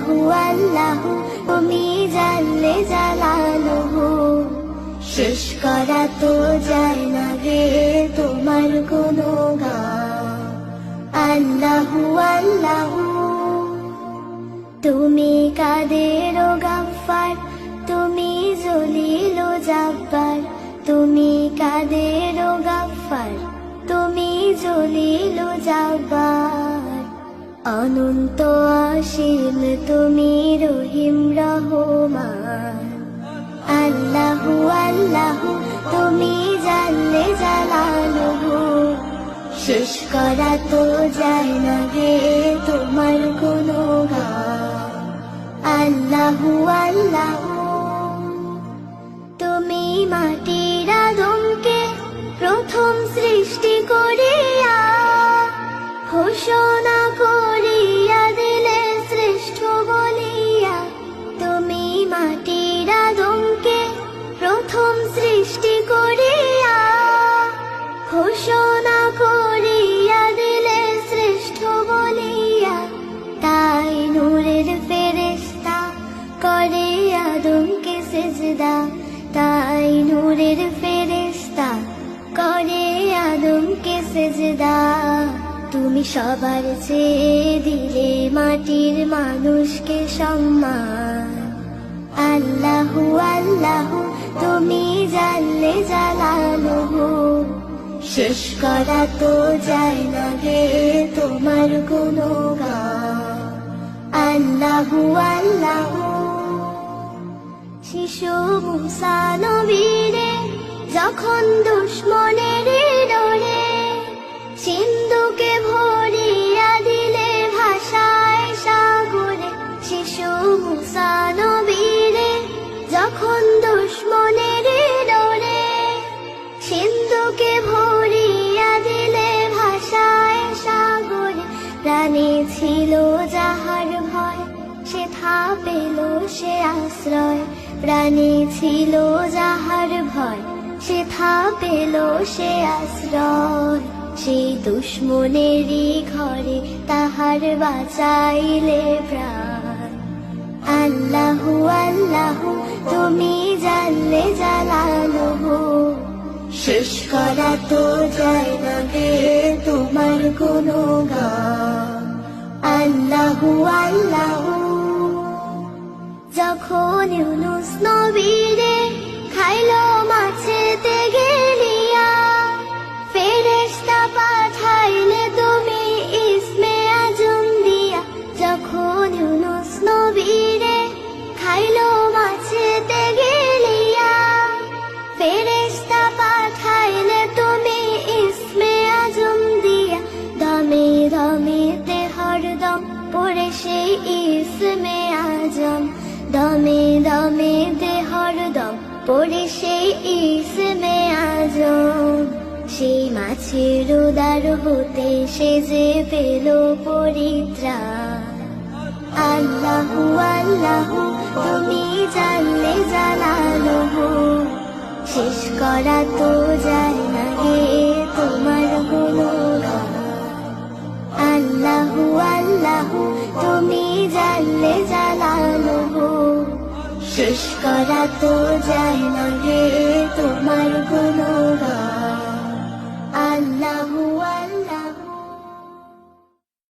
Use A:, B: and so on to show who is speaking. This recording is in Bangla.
A: আল্লাহু আল্লাহু তুমি জানলে জালালুহু শেষ করা তো যায় না গে তোমার গুণগান আল্লাহু আল্লাহু তুমি কাদের ও গাফফার তুমি জলিল ও জাব্বার তুমি কাদের ও গাফফার তুমি জলিল ও জাব্বার অনন্ত অসীম তুমি রহিম রহমান আল্লাহু আল্লাহু তুমি জানলে জালালুহু শেষ করা তো যায় না গে তোমার গুণগান আল্লাহু আল্লাহু তুমি মাটির আদমকে প্রথম সৃষ্টি করিয়া ঘোষণা করিয়া দিলে শ্রেষ্ঠ বলিয়া তুমি মাটির আদমকে প্রথম সৃষ্টি করিয়া ঘোষণা করিয়া দিলে শ্রেষ্ঠ বলিয়া তাই নূরের ফেরেশতা করে আদমকে সেজদা তাই নূরের ফেরেশতা করে আদমকে সেজদা তুমি সবার চেয়ে দিলে মাটির মানুষকে সম্মান আল্লাহু আল্লাহু তুমি জানলে জালালুহু শেষ করা তো যায় না গে তোমার গুণগান আল্লাহু আল্লাহু শিশু মুসা নবীরে যখন দুশমনের ডরে সিন্ধুকে ভরিয়া দিলে ভাষায় সাগরে শিশু মুসা নবীরে যখন দুশমনের ডরে সিন্ধুকে ভরিয়া দিলে ভাষায় সাগরে প্রাণে ছিল যাহার ভয় সে থা পেল সে আশ্রয় প্রাণে ছিল যাহার ভয় সে থা পেল সে আশ্রয় সেই দুশমনেরই ঘরে তাহার বাঁচাইলে প্রাণ আল্লাহু আল্লাহু তুমি জানলে জালালুহু শেষ করা তো যায় না গে তোমার গুণগান আল্লাহু আল্লাহু যখন ইউনুস নবীরে খাইলো মাছেতে গেলিয়া ফেরেশতা পাঠাইলে তুমি ইসমে আজম দিয়া যখন ইউনুস নবীরে খাইলো মাছেতে গেলিয়া ফেরেশতা পাঠাইলে তুমি ইসমে আজম দিয়া দমে দমেতে হরদম পড়ে সেই ইসমে আজম দমে দমেতে হরদম পড়ে সেই ইসমে আজম সেই মাছের উদার হতে সে যে পেল পরিত্রাণ আল্লাহু আল্লাহু তুমি জানলে জালালুহু শেষ করা তো যায় না গে তোমার গুণগান আল্লাহু আল্লাহু তুমি জানলে জালালুহু শেষ করা তো যায় না গে তোমার গুণগান